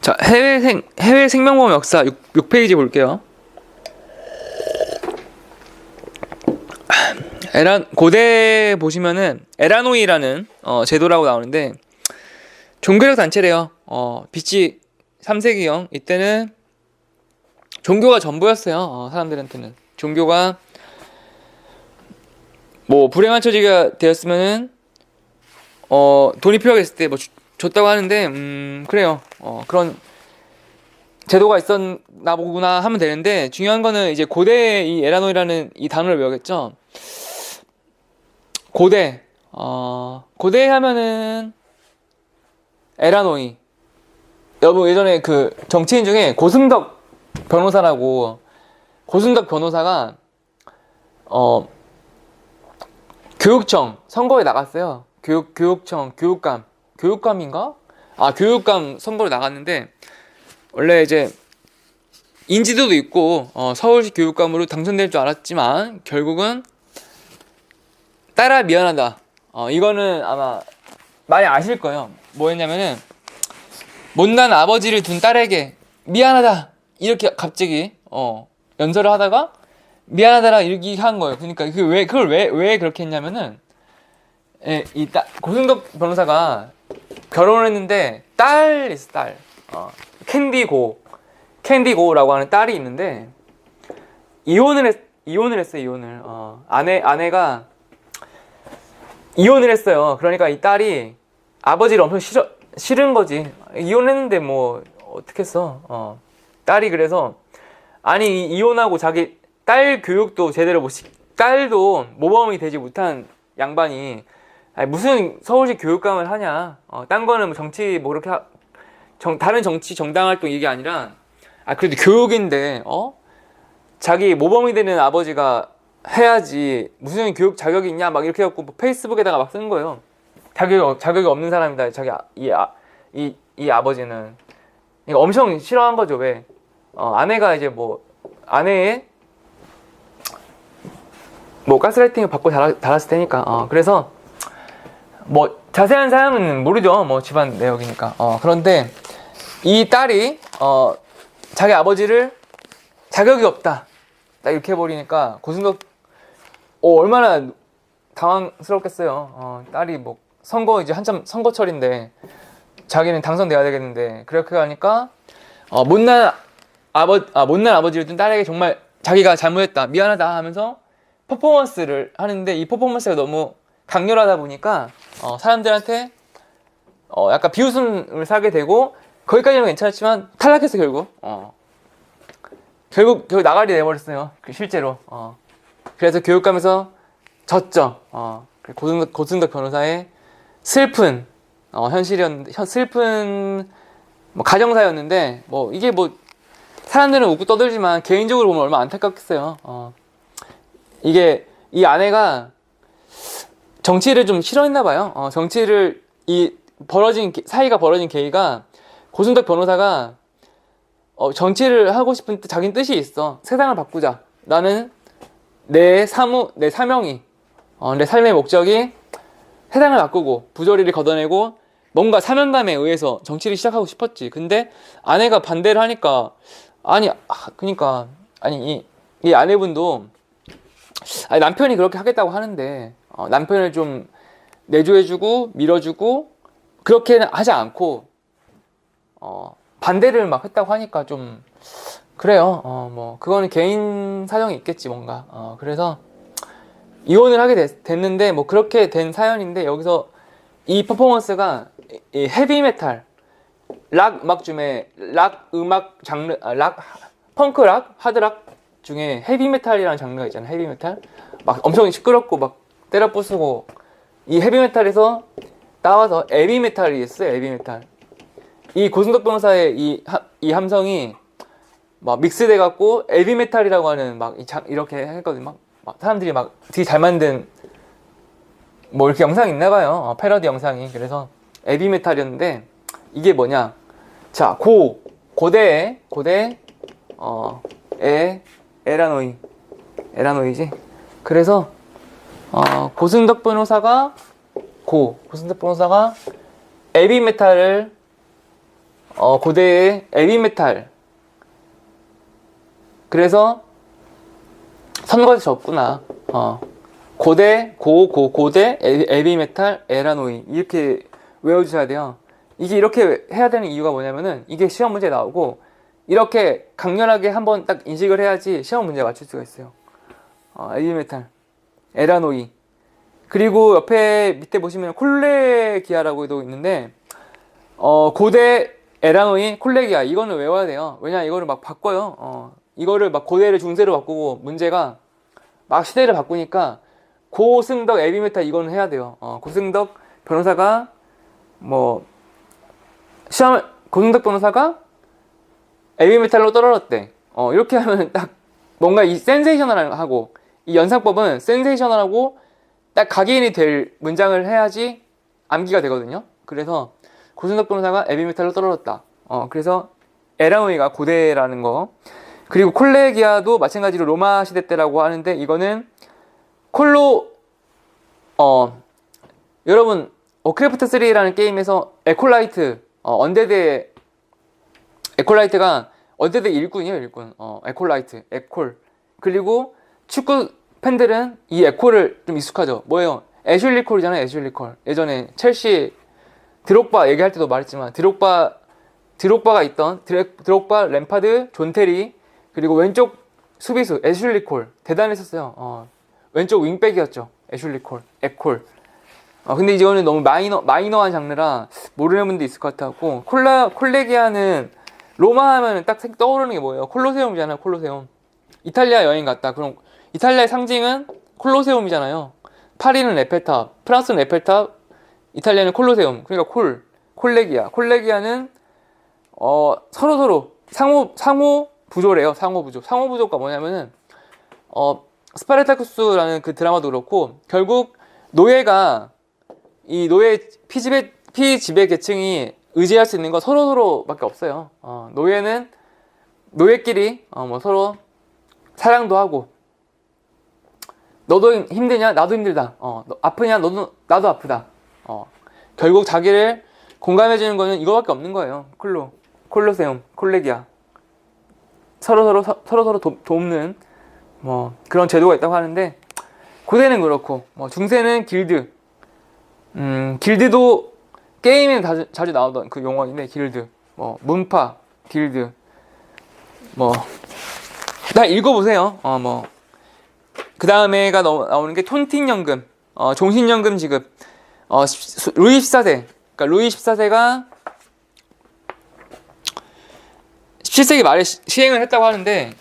자, 해외 생명보험 역사 6페이지 볼게요. 고대 보시면은 에라노이라는 제도라고 나오는데 종교적 단체래요. BC 3세기경 이때는 종교가 전부였어요. 사람들한테는 종교가 뭐 불행한 처지가 되었으면은 돈이 필요하겠을 때 뭐 줬다고 하는데 그래요. 그런 제도가 있었나 보구나 하면 되는데 중요한 거는 이제 고대 이 에라노이라는 이 단어를 외우겠죠. 고대 하면은 에라노이. 여러분 예전에 그 정치인 중에 고승덕 변호사라고 고승덕 변호사가 교육청 선거에 나갔어요. 교육청 교육감인가? 교육감 선거로 나갔는데 원래 이제 인지도도 있고 서울시 교육감으로 당선될 줄 알았지만 결국은 딸아 미안하다. 이거는 아마 많이 아실 거예요. 뭐였냐면은 못난 아버지를 둔 딸에게 미안하다 이렇게 갑자기 연설을 하다가 미안하다라 이렇게 한 거예요. 그러니까 그걸 왜 그렇게 했냐면은 고승덕 변호사가 결혼을 했는데 딸 있어. 딸 캔디고라고 하는 딸이 있는데 이혼을 했어요. 아내가 이혼을 했어요. 그러니까 이 딸이 아버지를 엄청 싫은 거지. 이혼했는데 뭐 어떻겠어. 딸이 그래서 아니 이혼하고 자기 딸 교육도 제대로 딸도 모범이 되지 못한 양반이 무슨 서울시 교육감을 하냐. 딴 거는 뭐 정치 뭐 그렇게 다른 정치 정당 활동 이게 아니라 그래도 교육인데 자기 모범이 되는 아버지가 해야지 무슨 교육 자격이 있냐 막 이렇게 해갖고 뭐 페이스북에다가 막 쓰는 거예요. 자격이 없는 사람이다. 이 아버지는 이거 엄청 싫어한 거죠. 왜? 아내가 이제 뭐 아내의 뭐 가스라이팅을 받고 달았을 테니까. 그래서 뭐 자세한 사연은 모르죠. 뭐 집안 내역이니까. 그런데 이 딸이 자기 아버지를 자격이 없다 딱 이렇게 해버리니까 고승덕 얼마나 당황스럽겠어요. 딸이 뭐 선거 이제 한참 선거철인데 자기는 당선돼야 되겠는데 그렇게 하니까 못난 아버지를 둔 딸에게 정말 자기가 잘못했다 미안하다 하면서 퍼포먼스를 하는데 이 퍼포먼스가 너무 강렬하다 보니까 사람들한테 약간 비웃음을 사게 되고 거기까지는 괜찮았지만 탈락했어 결국 나가리 내버렸어요. 실제로. 그래서 교육감에서 졌죠. 고승덕 변호사의 슬픈 슬픈 뭐 가정사였는데 뭐 이게 뭐 사람들은 웃고 떠들지만 개인적으로 보면 얼마나 안타깝겠어요. 이게 이 아내가 정치를 좀 싫어했나 봐요. 정치를 사이가 벌어진 계기가 고승덕 변호사가 정치를 하고 싶은 자기는 뜻이 있어. 세상을 바꾸자. 나는 내 사명이 내 삶의 목적이 세상을 바꾸고 부조리를 걷어내고 뭔가 사명감에 의해서 정치를 시작하고 싶었지. 근데 아내가 반대를 하니까 이 아내분도 남편이 그렇게 하겠다고 하는데 남편을 좀 내조해주고 밀어주고 그렇게는 하지 않고 반대를 막 했다고 하니까 좀 그래요. 뭐 그거는 개인 사정이 있겠지 뭔가. 그래서 이혼을 하게 됐는데 뭐 그렇게 된 사연인데 여기서 이 퍼포먼스가 이 헤비메탈 락 음악 중에 락 음악 장르 펑크락 하드락 중에 헤비메탈이라는 장르가 있잖아요. 헤비메탈 막 엄청 시끄럽고 막 때려 부수고 이 헤비메탈에서 나와서 에비메탈이 있어요. 에비메탈 이 고승덕 변호사의 이 함성이 막 믹스돼 갖고 에비메탈이라고 하는 막 이렇게 했거든요. 막 사람들이 막 되게 잘 만든 뭐 이렇게 영상이 있나 봐요. 패러디 영상이. 그래서 에비메탈이었는데 이게 뭐냐? 자, 고대 에라노이지. 그래서 고승덕 변호사가 에비메탈을 고대의 에비메탈. 그래서 선거에서 졌구나. 고대 에비메탈 에라노이 이렇게 외워주셔야 돼요. 이게 이렇게 해야 되는 이유가 뭐냐면은 이게 시험 문제에 나오고 이렇게 강렬하게 한번 딱 인식을 해야지 시험 문제 맞출 수가 있어요. 에비메탈 에라노이. 그리고 옆에 밑에 보시면 콜레기아라고도 있는데 고대 에라노이 콜레기아 이거는 외워야 돼요. 왜냐 이거를 막 바꿔요. 이거를 막 고대를 중세로 바꾸고 문제가 막 시대를 바꾸니까 고승덕 에비메탈 이거는 해야 돼요. 고승덕 변호사가 고승덕 변호사가 에비메탈로 떨어졌대. 이렇게 하면 딱 뭔가 이 센세이셔널하고 이 연상법은 센세이셔널하고 딱 각인이 될 문장을 해야지 암기가 되거든요. 그래서 고승덕 변호사가 에비메탈로 떨어졌다. 그래서 에라노이가 고대라는 거. 그리고 콜레기아도 마찬가지로 로마 시대 때라고 하는데 이거는 여러분 워크래프트 3라는 게임에서 에콜라이트 언데드의 에콜라이트가 언데드 일꾼이에요. 일꾼. 에콜라이트 에콜. 그리고 축구 팬들은 이 에콜을 좀 익숙하죠. 뭐예요? 애슐리 콜이잖아요. 애슐리 콜. 예전에 첼시 드록바 얘기할 때도 말했지만 드록바가 있던 드록바, 램파드, 존 테리 그리고 왼쪽 수비수 애슐리 콜 대단했었어요. 왼쪽 윙백이었죠. 애슐리 콜, 에콜. 근데 이거는 너무 마이너한 장르라 모르는 분도 있을 것 같았고 콜레기아는 로마 하면 딱 떠오르는 게 뭐예요? 콜로세움이잖아요. 콜로세움. 이탈리아 여행 갔다. 그럼 이탈리아의 상징은 콜로세움이잖아요. 파리는 에펠탑, 프랑스는 에펠탑, 이탈리아는 콜로세움. 그러니까 콜레기아. 콜레기아는 서로 상호 부조래요. 상호 부조. 상호 부조가 뭐냐면은 스파르타쿠스라는 그 드라마도 그렇고 결국 노예가 이 노예 피지배 계층이 의지할 수 있는 건 서로밖에 없어요. 노예는 노예끼리 서로 사랑도 하고 너도 힘드냐 나도 힘들다. 너 아프냐 나도 아프다. 결국 자기를 공감해주는 거는 이거밖에 없는 거예요. 콜로세움, 콜레기아. 서로 돕는 그런 제도가 있다고 하는데 고대는 그렇고 중세는 길드. 길드도 게임에 자주 나오던 그 용어인데 길드. 문파, 길드. 다 읽어보세요. 그 다음에가 나오는 게 톤틴연금, 종신연금 지급. 루이 14세. 그러니까 루이 14세가 17세기 말에 시행을 했다고 하는데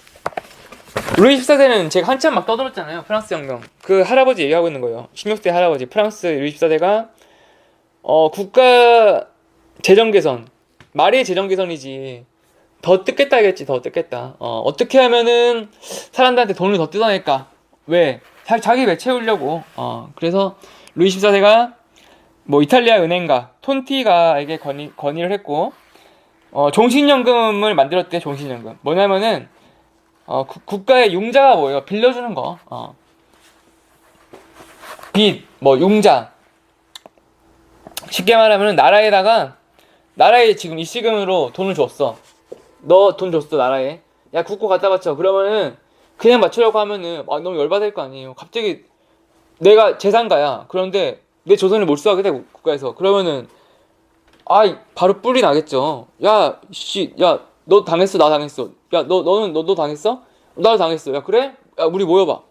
루이 14세는 제가 한참 막 떠들었잖아요. 프랑스 혁명. 그 할아버지 얘기하고 있는 거예요. 16세 할아버지. 프랑스 루이 14세가 국가 재정 개선. 말이 재정 개선이지. 더 뜯겠다 하겠지. 더 뜯겠다. 어떻게 하면은 사람들한테 돈을 더 뜯어낼까? 왜? 자기 배 채우려고. 그래서 루이 14세가 이탈리아 은행가 톤티가에게 건의를 했고 종신연금을 만들었대. 종신연금. 뭐냐면은 국가의 융자가 뭐예요? 빌려주는 거. 빚, 융자. 쉽게 말하면 나라에 지금 입시금으로 돈을 줬어. 너 돈 줬어 나라에. 야 국고 갖다 바쳐. 그러면은 그냥 맞추려고 하면은 너무 열받을 거 아니에요. 갑자기 내가 재산가야. 그런데 내 조선을 몰수하게 돼 국가에서. 그러면은 바로 뿔이 나겠죠. 야 너 당했어 나 당했어. 야 너도 당했어? 나도 당했어. 야 그래? 야 우리 모여봐.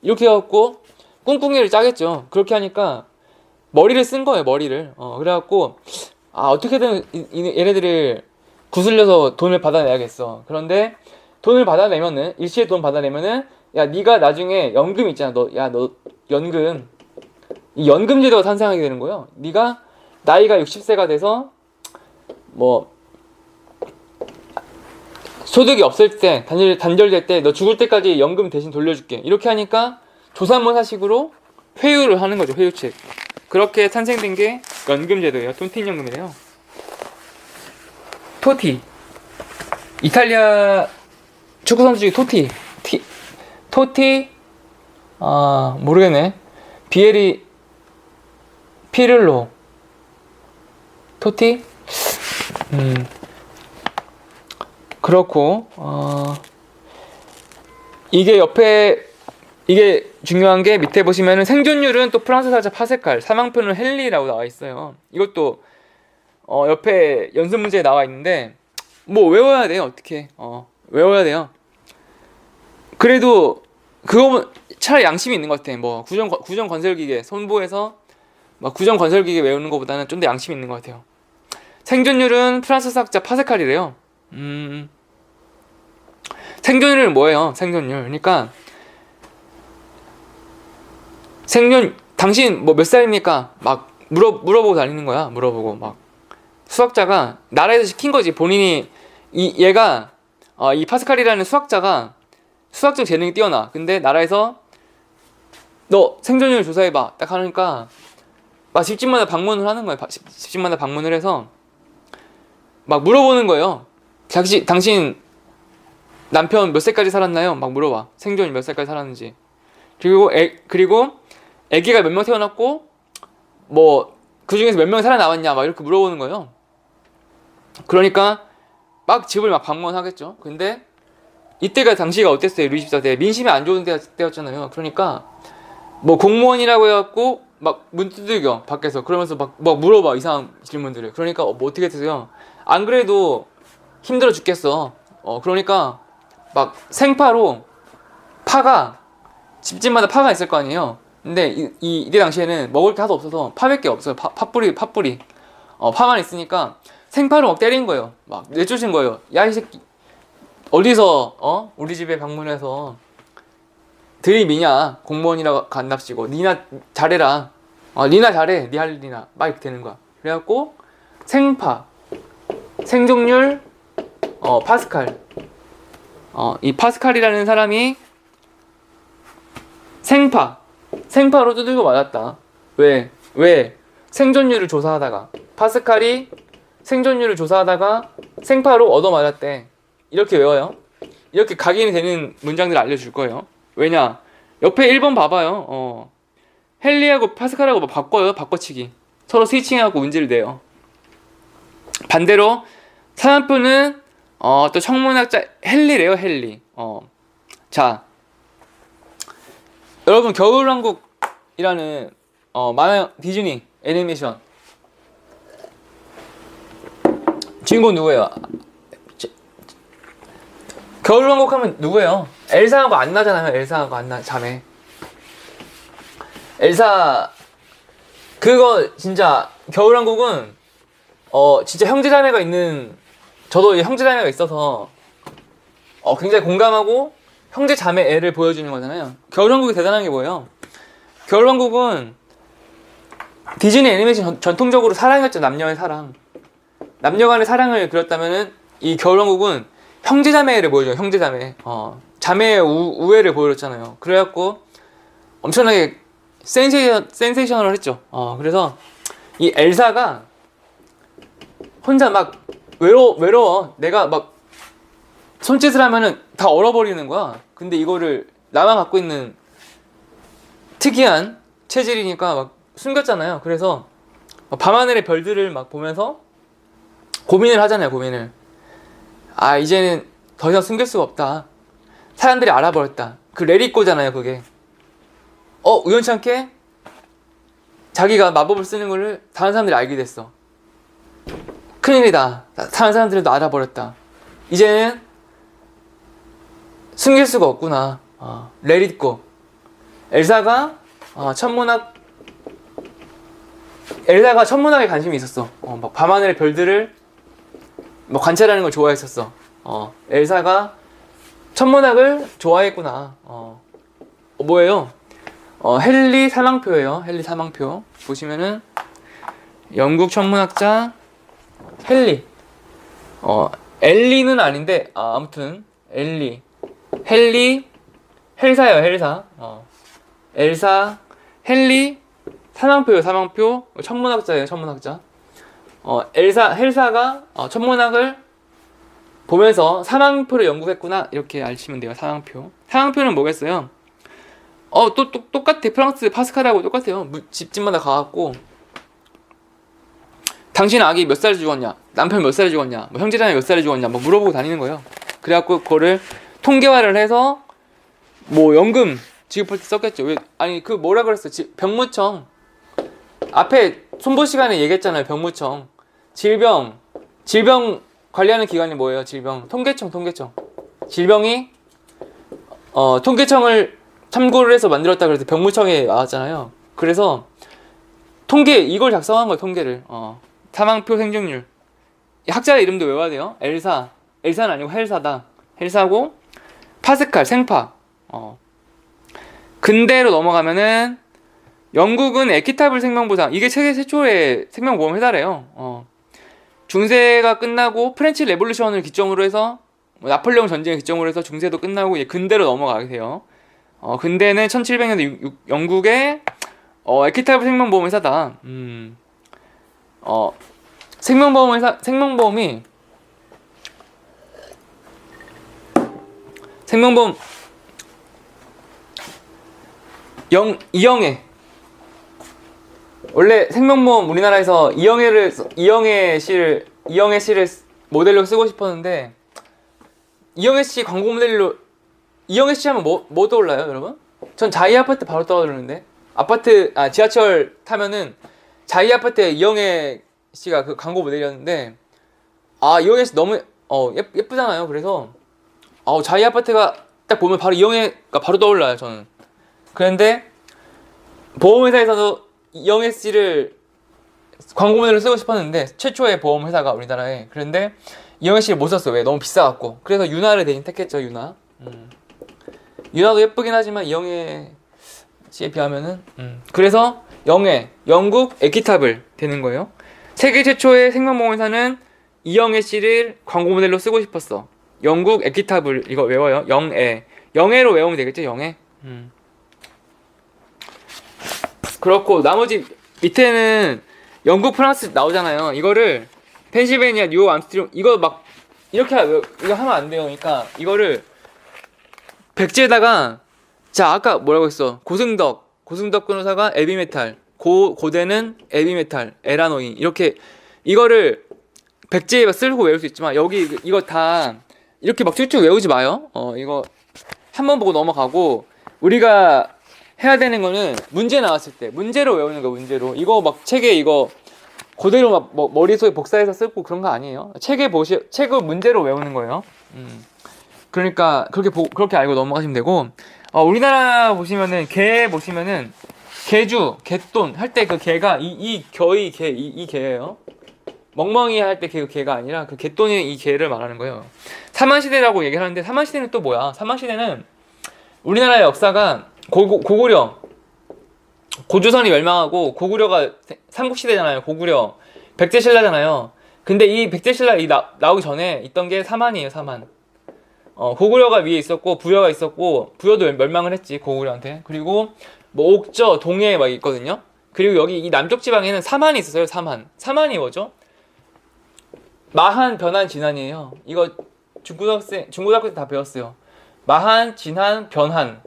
이렇게 해갖고 꿍꿍이를 짜겠죠. 그렇게 하니까 머리를 쓴 거예요. 머리를. 그래갖고 어떻게든 얘네들을 구슬려서 돈을 받아내야겠어. 그런데 돈을 받아내면은 일시에 돈 받아내면은 야 네가 나중에 연금 있잖아. 너 연금 이 연금 제도가 탄생하게 되는 거예요. 네가 나이가 60세가 돼서 소득이 없을 때 단절될 때 너 죽을 때까지 연금 대신 돌려줄게. 이렇게 하니까 조삼모사식으로 회유를 하는 거죠. 회유책. 그렇게 탄생된 게 연금 제도예요. 톤틴연금이래요. 토티. 이탈리아 축구 선수 중에 토티 모르겠네. 피를로 토티? 그렇고 이게 옆에 이게 중요한 게 밑에 보시면은 생존율은 또 프랑스 사자 파스칼, 사망표는 헨리라고 나와 있어요. 이것도 옆에 연습 문제에 나와 있는데 뭐 외워야 돼요. 어떻게 외워야 돼요. 그래도 그거 차라리 양심이 있는 것 같아. 뭐 구전 건설기계 손보에서 막 구전 건설기계 외우는 것보다는 좀 더 양심이 있는 것 같아요. 생존율은 프랑스 사자 파스칼이래요. 생존율은 뭐예요? 생존율. 그러니까 당신 뭐 몇 살입니까? 막 물어보고 다니는 거야. 물어보고 막 수학자가 나라에서 시킨 거지. 본인이 얘가 이 파스칼이라는 수학자가 수학적 재능이 뛰어나. 근데 나라에서 너 생존율 조사해봐. 딱 하니까 막 집집마다 방문을 하는 거예요. 집집마다 방문을 해서 막 물어보는 거예요. 당신 남편 몇 살까지 살았나요? 막 물어봐. 생존이 몇 살까지 살았는지. 그리고 애기가 몇 명 태어났고 뭐 그 중에서 몇 명 살아남았냐 막 이렇게 물어보는 거예요. 그러니까 막 집을 막 방문하겠죠. 근데 이때가 당시가 어땠어요? 루이 14세 민심이 안 좋은 때였잖아요. 그러니까 뭐 공무원이라고 해갖고 막 문 두들겨 밖에서. 그러면서 막 물어봐 이상한 질문들을. 그러니까 뭐 어떻게 되세요? 안 그래도 힘들어 죽겠어. 그러니까 막 생파로 파가 집집마다 파가 있을 거 아니에요. 근데 이때 당시에는 먹을 게 하도 없어서 파밖에 없어요. 팥뿌리 파만 있으니까 생파로 막 때린 거예요. 막 내쫓은 거예요. 야 이 새끼 어디서 우리 집에 방문해서 들이미냐. 공무원이라고 간답시고 니나 잘해라. 니나 잘해. 니 할 일이나 막 이렇게 되는 거야. 그래갖고 생파 생존율 파스칼 이 파스칼이라는 사람이 생파로 두들겨 맞았다. 왜? 생존율을 조사하다가 파스칼이 생존율을 조사하다가 생파로 얻어맞았대. 이렇게 외워요. 이렇게 각인이 되는 문장들을 알려줄 거예요. 왜냐? 옆에 1번 봐봐요. 헨리하고 파스칼하고 막 바꿔요. 바꿔치기. 서로 스위칭하고 문제를 내요. 반대로 사람표는 또 천문학자 헨리래요. 헨리. 자, 여러분 겨울왕국이라는 만화 디즈니 애니메이션 주인공 누구예요? 겨울왕국 하면 누구예요? 엘사하고 안나잖아요. 엘사하고 안나 자매. 엘사 그거 진짜 겨울왕국은 진짜 형제자매가 있는 저도 형제자매가 있어서 굉장히 공감하고 형제자매 애를 보여주는 거잖아요. 겨울왕국이 대단한 게 뭐예요? 겨울왕국은 디즈니 애니메이션 전통적으로 사랑이었죠. 남녀의 사랑. 남녀 간의 사랑을 그렸다면은 이 겨울왕국은 형제자매를 보여줘요. 형제자매. 자매의 우애를 보여줬잖아요. 그래갖고 엄청나게 센세이셔널 했죠. 그래서 이 엘사가 혼자 막 외로워. 내가 막 손짓을 하면은 다 얼어버리는 거야. 근데 이거를 나만 갖고 있는 특이한 체질이니까 막 숨겼잖아요. 그래서 밤하늘의 별들을 막 보면서 고민을 하잖아요. 고민을. 이제는 더 이상 숨길 수가 없다. 사람들이 알아버렸다. 그 레리꼬잖아요. 그게. 우연찮게 자기가 마법을 쓰는 거를 다른 사람들이 알게 됐어. 큰일이다. 다른 사람들도 알아버렸다. 이제는 숨길 수가 없구나. Let it go. 엘사가 천문학에 관심이 있었어. 막 밤하늘의 별들을 뭐 관찰하는 걸 좋아했었어. 엘사가 천문학을 좋아했구나. 뭐예요? 헨리 사망표예요. 헨리 사망표. 보시면은 영국 천문학자 헨리. 엘리는 아닌데 아무튼 헬사예요. 헬사. 엘사 헨리 사망표예요. 사망표. 천문학자예요. 천문학자. 헬사가 천문학을 보면서 사망표를 연구했구나. 이렇게 아시면 돼요. 사망표. 사망표는 뭐겠어요? 또 똑같아. 프랑스 파스칼하고 똑같아요. 집집마다 가갖고 당신 아기 몇 살에 죽었냐? 남편 몇 살에 죽었냐? 뭐 형제자매 몇 살에 죽었냐? 뭐 물어보고 다니는 거예요. 그래갖고 그거를 통계화를 해서 뭐 연금 지급할 때 썼겠죠. 왜 아니 그 뭐라 그랬어? 병무청 앞에 손보 시간에 얘기했잖아요. 병무청 질병 관리하는 기관이 뭐예요? 통계청 질병이 통계청을 참고를 해서 만들었다 그래서 병무청에 나왔잖아요. 그래서 통계 이걸 작성한 거예요. 통계를 사망표 생존율 학자 이름도 외워야 돼요. 엘사는 아니고 헬사다. 헬사고 파스칼 생파. 근대로 넘어가면은 영국은 에키타블 생명보장 이게 세계 최초의 생명보험 회사래요. 중세가 끝나고 프렌치 레볼루션을 기점으로 해서 나폴레옹 전쟁을 기점으로 해서 중세도 끝나고 이제 근대로 넘어가게 돼요. 근대는 1700년대 영국의 에키타블 생명보험 회사다. 생명보험 이영애 원래 생명보험 우리나라에서 이영애 씨를 모델로 쓰고 싶었는데 이영애 씨 광고 모델로 이영애 씨 하면 뭐 떠올라요, 여러분? 전 자이 아파트 바로 떠오르는데 지하철 타면은 자이 아파트에 이영애 씨가 그 광고 모델이었는데 이영애 씨 너무 예쁘잖아요. 그래서 자이 아파트가 딱 보면 바로 이영애가 바로 떠올라요, 저는. 그런데 보험회사에서도 이영애 씨를 광고 모델로 쓰고 싶었는데 최초의 보험회사가 우리나라에. 그런데 이영애 씨를 못 썼어요. 왜? 너무 비싸갖고. 그래서 유나를 대신 택했죠. 유나도 예쁘긴 하지만 이영애 씨에 비하면은 그래서 영국 에키타블 되는 거예요. 세계 최초의 생명보험회사는 이영애 씨를 광고 모델로 쓰고 싶었어. 영국 에키타블 이거 외워요. 영애로 외우면 되겠죠. 영애. 그렇고 나머지 밑에는 영국, 프랑스 나오잖아요. 이거를 펜실베니아, 뉴욕, 암스트롱 이거 막 이렇게 이거 하면 안 돼요. 그러니까 이거를 백지에다가 자 아까 뭐라고 했어? 고승덕 변호사가 에비메탈, 고대는 에비메탈, 에라노인 이렇게 이거를 백지에 쓸고 외울 수 있지만 여기 이거 다 이렇게 막 쭉쭉 외우지 마요. 이거 한번 보고 넘어가고 우리가 해야 되는 거는 문제 나왔을 때 문제로 외우는 거 문제로 이거 막 책에 이거 그대로 막 머릿속에 복사해서 쓰고 그런 거 아니에요. 책을 문제로 외우는 거예요. 그러니까 그렇게 알고 넘어가시면 되고 우리나라 보시면은 개주 개돈 할 때 그 개가 이 개예요. 멍멍이 할 때 그 개가 아니라 그 개돈이 이 개를 말하는 거예요. 사만시대라고 얘기를 하는데 사만시대는 또 뭐야? 사만시대는 우리나라의 역사가 고구려 고조선이 멸망하고 고구려가 삼국시대잖아요. 고구려 백제신라잖아요. 근데 이 백제신라 나오기 전에 있던 게 사만이에요. 사만. 고구려가 위에 있었고 부여가 있었고 부여도 멸망을 했지 고구려한테. 그리고 뭐 옥저 동해 막 있거든요. 그리고 여기 이 남쪽 지방에는 사만이 있었어요. 사만이 뭐죠? 마한, 변한, 진한이에요. 이거 중고등학교 때 다 배웠어요. 마한, 진한, 변한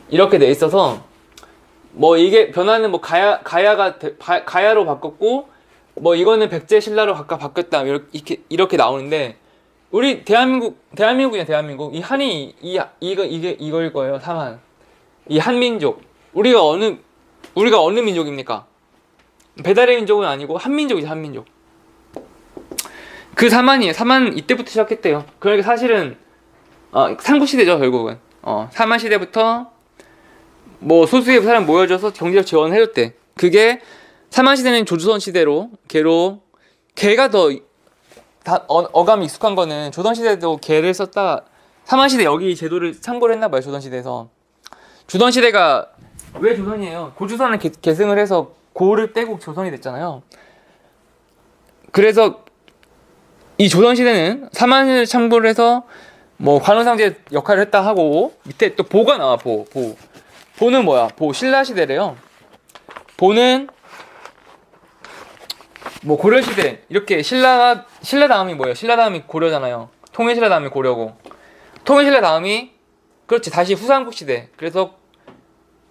이렇게 돼 있어서 뭐 이게 변화는 뭐 가야로 바꿨고 뭐 이거는 백제신라로 각각 바뀌었다 이렇게 나오는데 우리 대한민국이야 대한민국 이 한이 이거일 거예요. 사만 이 한민족 우리가 어느 민족입니까? 배달의 민족은 아니고 한민족이죠. 한민족. 그 사만이에요. 사만 이때부터 시작했대요. 그러니까 사실은 삼국시대죠 결국은. 사만시대부터 뭐 소수의 사람 모여져서 경제적 지원을 해줬대. 그게 사만시대는 조선시대로 개가 더 어감이 익숙한 거는 조선시대도 개를 썼다. 사만시대 여기 제도를 참고를 했나봐요. 조선시대에서. 조선시대가 왜 조선이에요? 고조선을 계승을 해서 고를 떼고 조선이 됐잖아요. 그래서 이 조선시대는 사만을 참고를 해서 뭐 관원상제 역할을 했다 하고 밑에 또 보가 나와. 보는 뭐야? 신라시대래요. 보는 뭐 고려시대 이렇게 신라 다음이 뭐예요? 신라 다음이 고려잖아요. 통일신라 다음이 고려고 통일신라 다음이 그렇지 다시 후삼국시대. 그래서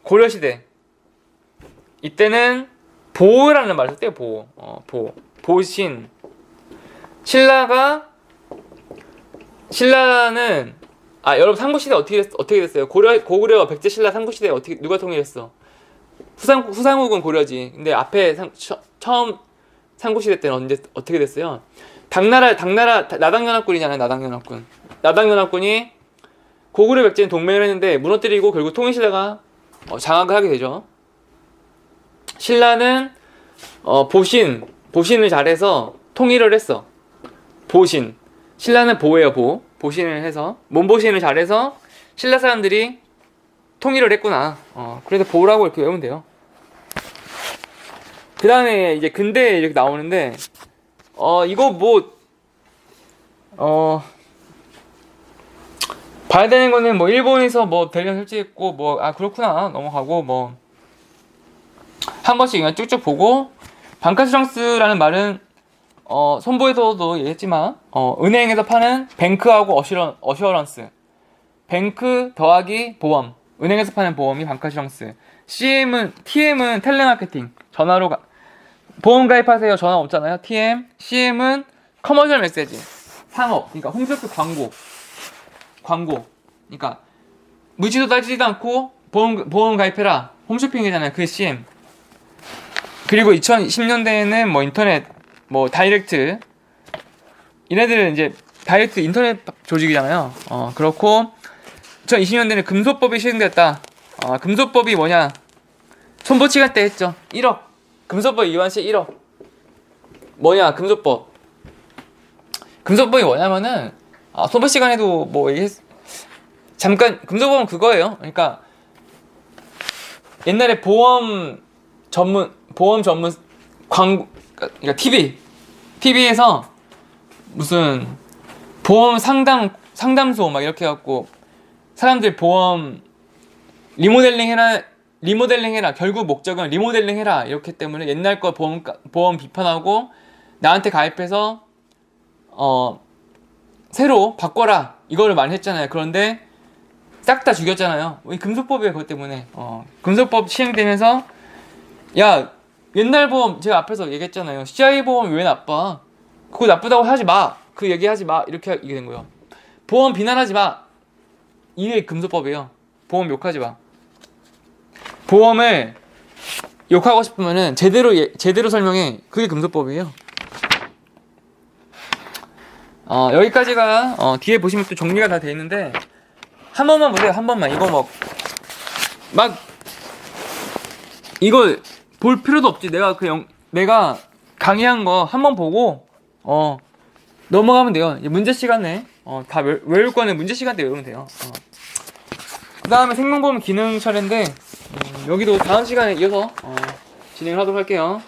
고려시대 이때는 보라는 말을 썼대요. 보신 신라가 신라는 여러분 삼국시대 어떻게 됐어요? 고구려 백제 신라 삼국시대 어떻게 누가 통일했어? 후삼국은 고려지. 근데 앞에 처음 삼국시대 때는 어떻게 됐어요? 당나라 나당연합군이잖아요. 나당연합군이 고구려 백제는 동맹을 했는데 무너뜨리고 결국 통일신라가 장악을 하게 되죠. 신라는 보신을 잘해서 통일을 했어. 신라는 보예요. 보신을 해서 몸보신을 잘해서 신라 사람들이 통일을 했구나. 그래서 보라고 이렇게 외우면 돼요. 그 다음에 이제 근대에 이렇게 나오는데 이거 봐야 되는 거는 일본에서 대련 설치했고 그렇구나 넘어가고 한 번씩 그냥 쭉쭉 보고 방카슈랑스라는 말은 선보에서도 얘기했지만 은행에서 파는 뱅크하고 어슈어런스 뱅크 더하기 보험 은행에서 파는 보험이 방카슈랑스 TM은 텔레마케팅 전화로 보험 가입하세요 전화 없잖아요. CM은 커머셜 메시지 상업 그러니까 홈쇼핑 광고 그러니까 묻지도 따지지도 않고 보험 가입해라 홈쇼핑이잖아요. 그게 CM. 그리고 2010년대에는 인터넷 다이렉트 얘네들은 이제 다이렉트 인터넷 조직이잖아요. 그렇고 2020년대에는 금소법이 시행됐다. 금소법이 뭐냐? 손보치갈 때 했죠. 1억. 금소법 위반시 1억. 뭐냐? 금소법이 뭐냐면은 손보 시간에도 잠깐 금소법은 그거예요. 그러니까 옛날에 보험 전문 광고 그러니까 TV에서 무슨 보험 상담소 이렇게 해갖고 사람들 보험 리모델링 해라 결국 목적은 리모델링 해라 이렇기 때문에 옛날 거 보험 비판하고 나한테 가입해서 새로 바꿔라 이거를 많이 했잖아요. 그런데 싹 다 죽였잖아요. 이 금소법이에요. 그것 때문에 금소법 시행되면서 야 옛날 보험 제가 앞에서 얘기했잖아요. CI 보험이 왜 나빠? 그거 나쁘다고 하지 마. 그 얘기하지 마. 이게 된 거예요. 보험 비난하지 마. 이게 금소법이에요. 보험 욕하지 마. 보험을 욕하고 싶으면은 제대로 설명해. 그게 금소법이에요. 여기까지가 뒤에 보시면 또 정리가 다 돼 있는데 한 번만 보세요. 한 번만. 이거 이거 볼 필요도 없지. 내가 강의한 거 한 번 보고 넘어가면 돼요. 문제 시간에 다 외울 거는 문제 시간 때 외우면 돼요. 그 다음에 생명보험 기능 차례인데 여기도 다음 시간에 이어서 진행을 하도록 할게요.